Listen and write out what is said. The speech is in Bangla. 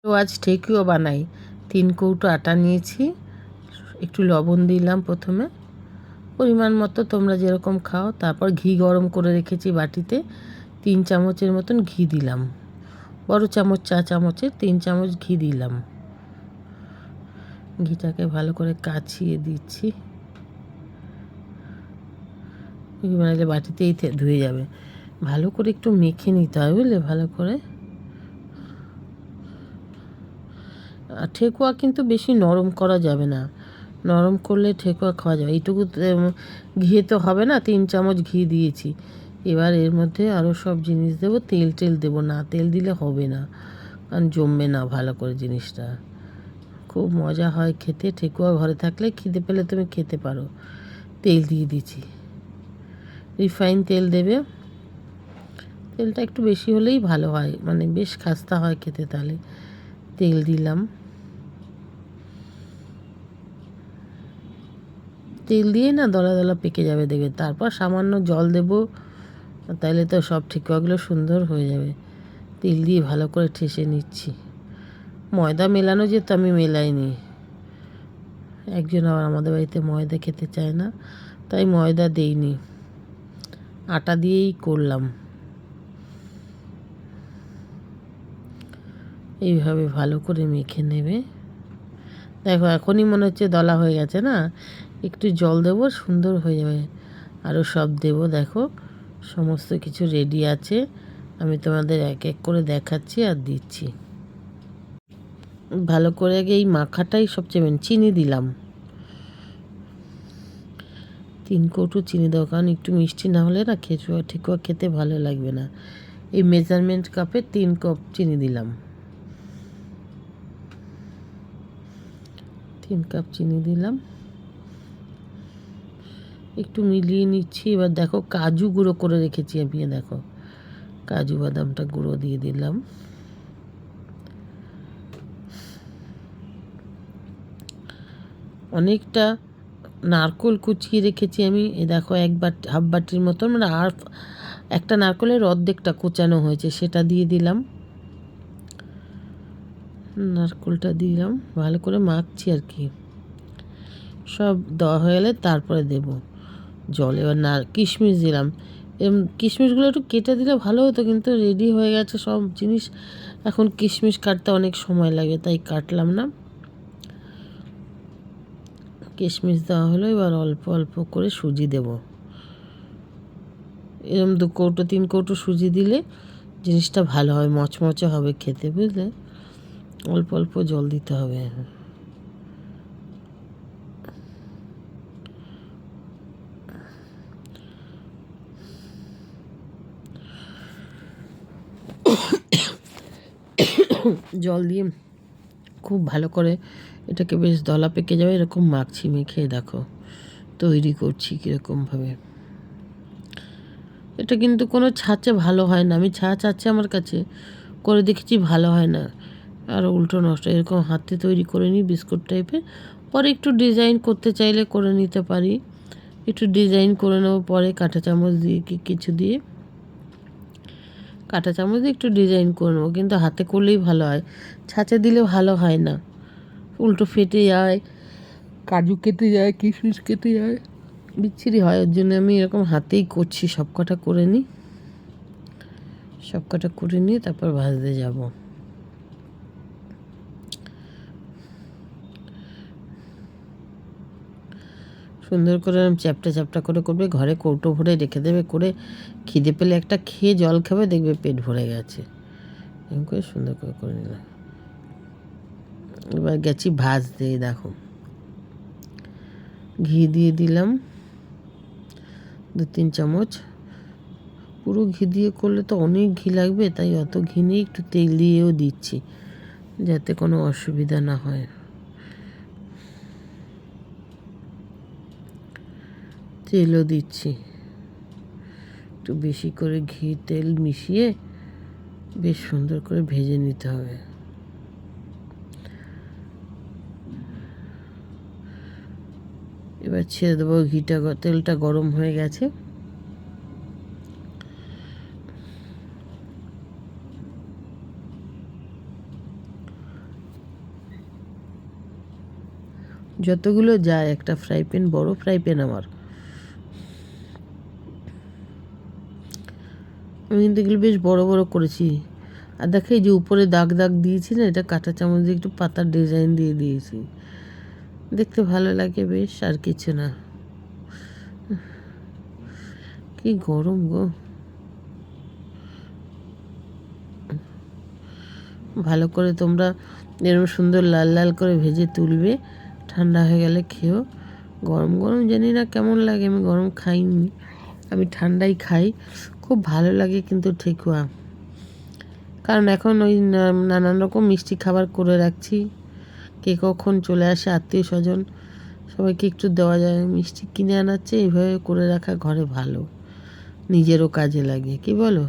তো আজ ঠেকুয়া বানাই। 3 কৌটো আটা নিয়েছি, একটু লবণ দিলাম প্রথমে, পরিমাণ মতো তোমরা যেরকম খাও। তারপর ঘি গরম করে রেখেছি বাটিতে, 3 চামচের মতন ঘি দিলাম। বড় চামচ, চা চামচের 3 চামচ ঘি দিলাম। ঘিটাকে ভালো করে কাছিয়ে দিচ্ছি, ঘি বানালে বাটিতেই ধুয়ে যাবে। ভালো করে একটু মেখে নিতে হবে, বুঝলে, ভালো করে। আর ঠেকুয়া কিন্তু বেশি নরম করা যাবে না, নরম করলে ঠেকুয়া খাওয়া যাবে। এইটুকু ঘি তো হবে না, 3 চামচ ঘি দিয়েছি। এবার এর মধ্যে আরও সব জিনিস দেবো। তেল দেবো না, তেল দিলে হবে না, কারণ জমবে না ভালো করে জিনিসটা। খুব মজা হয় খেতে ঠেকুয়া, ঘরে থাকলে খিদে পেলে তুমি খেতে পারো। তেল দিয়ে দিচ্ছি, রিফাইন তেল দেবে। তেলটা একটু বেশি হলেই ভালো হয়, মানে বেশ খাস্তা হয় খেতে। তাহলে তেল দিলাম, তেল দিয়ে না দলা দলা পেকে যাবে দেখবে। তারপর সামান্য জল দেবো, তাহলে তো সব ঠেকুয়াগুলো সুন্দর হয়ে যাবে। তেল দিয়ে ভালো করে ঠেসে নিচ্ছি। ময়দা মেলানো যেত, আমি মেলাইনি। একজন আবার আমাদের বাড়িতে ময়দা খেতে চায় না, তাই ময়দা দেইনি, আটা দিয়েই করলাম। এইভাবে ভালো করে মেখে নেবে। দেখো এখনই মনে হচ্ছে দলা হয়ে গেছে না, একটু জল দেবো, সুন্দর হয়ে যাবে। আরও সব দেবো। দেখো সমস্ত কিছু রেডি আছে, আমি তোমাদের এক এক করে দেখাচ্ছি আর দিচ্ছি। ভালো করে আগে এই মাখাটাই সবচেয়ে মেন। চিনি দিলাম, 3 কৌটো চিনি দাও, কারণ একটু মিষ্টি না হলে না ঠেকুয়া খেতে ভালো লাগবে না। এই মেজারমেন্ট কাপে 3 কাপ চিনি দিলাম, 3 কাপ চিনি দিলাম। একটু মিলিয়ে নিচ্ছি। এবার দেখো কাজু গুঁড়ো করে রেখেছি আমি, দেখো কাজু বাদামটা গুঁড়ো দিয়ে দিলাম। অনেকটা নারকেল কুচিয়ে রেখেছি আমি, এ দেখো হাফ বাটির মতন, মানে আর একটা নারকেলের অর্ধেকটা কোচানো হয়েছে, সেটা দিয়ে দিলাম। নারকেলটা দিলাম, ভালো করে মাখছি আর কি। সব দেওয়া হয়ে গেলে তারপরে দেব জল। এবার কিশমিশ দিলাম। কিশমিশগুলো একটু কেটে দিলে ভালো হতো, কিন্তু রেডি হয়ে গেছে সব জিনিস। এখন কিশমিশ কাটতে অনেক সময় লাগে, তাই কাটলাম না। কিশমিশ দেওয়া হলো। এবার অল্প অল্প করে সুজি দেব। এরকম 2 কৌটো 3 কৌটো সুজি দিলে জিনিসটা ভালো হয়, মচমচে হবে খেতে, বুঝলে। অল্প অল্প জল দিতে হবে। জল দিয়ে খুব ভালো করে এটাকে বেশ দলা পেকে যাবে, এরকম মাখছি। মেখে দেখো তৈরি করছি কীরকমভাবে। এটা কিন্তু কোনো ছাঁচে ভালো হয় না, আমি ছাঁচ আছে আমার কাছে, করে দেখেছি ভালো হয় না, আর উল্টো নষ্ট। এরকম হাতে তৈরি করে নিই বিস্কুট টাইপের। পরে একটু ডিজাইন করতে চাইলে করে নিতে পারি, একটু ডিজাইন করে নেবো পরে কাঁটা চামচ দিয়ে কি কিছু দিয়ে, কাঁটা চামচ দিয়ে একটু ডিজাইন করে নেবো। কিন্তু হাতে করলেই ভালো হয়, ছাঁচে দিলে ভালো হয় না, উল্টো ফেটে যায়, কাজু কেটে যায়, কিশমিশ কেটে যায়, বিচ্ছিরি হয়। ওর জন্য আমি এরকম হাতেই করছি। সব কটা করে নিই, সব কটা করে নিয়ে তারপর ভাজতে যাব। সুন্দর করে চ্যাপটা চ্যাপটা করে করবে, ঘরে কৌটো ভরে রেখে দেবে। করে খিদে পেলে একটা খেয়ে জল খাবে, দেখবে পেট ভরে গেছে। এরকম করে সুন্দর করে করে নিলাম। এবার গেছি ভাজতে। দেখো ঘি দিয়ে দিলাম 2-3 চামচ। পুরো ঘি দিয়ে করলে তো অনেক ঘি লাগবে, তাই অত ঘি নিয়ে একটু তেল দিয়েও দিচ্ছি, যাতে কোনো অসুবিধা না হয়। তেলও দিচ্ছি, একটু বেশি করে ঘি তেল মিশিয়ে বেশ সুন্দর করে ভেজে নিতে হবে। এবার ছেড়ে দেবো। তেলটা গরম হয়ে গেছে। যতগুলো যায় একটা ফ্রাই প্যান, বড় ফ্রাই প্যান আমার। আমি কিন্তু এগুলো বেশ বড় বড় করেছি। আর দেখো এই যে উপরে দাগ দাগ দিয়েছি না, এটা কাঁটা চামচ দিয়ে একটু পাতার ডিজাইন দিয়ে দিয়েছি, দেখতে ভালো লাগে বেশ, আর কিছু না। কি গরম গো! ভালো করে তোমরা এরকম সুন্দর লাল লাল করে ভেজে তুলবে, ঠান্ডা হয়ে গেলে খেও। গরম গরম জানি না কেমন লাগে, আমি গরম খাইনি, আমি ঠান্ডাই খাই। খুব ভালো লাগে কিন্তু ঠেকুয়া, কারণ এখন ওই নানান রকম মিষ্টি খাবার করে রাখছি। কে কখন চলে আসে আত্মীয় স্বজন, সবাইকে একটু দেওয়া যায়। মিষ্টি কিনে আনাচ্ছে, এইভাবে করে রাখা ঘরে ভালো, নিজেরও কাজে লাগে, কি বলো?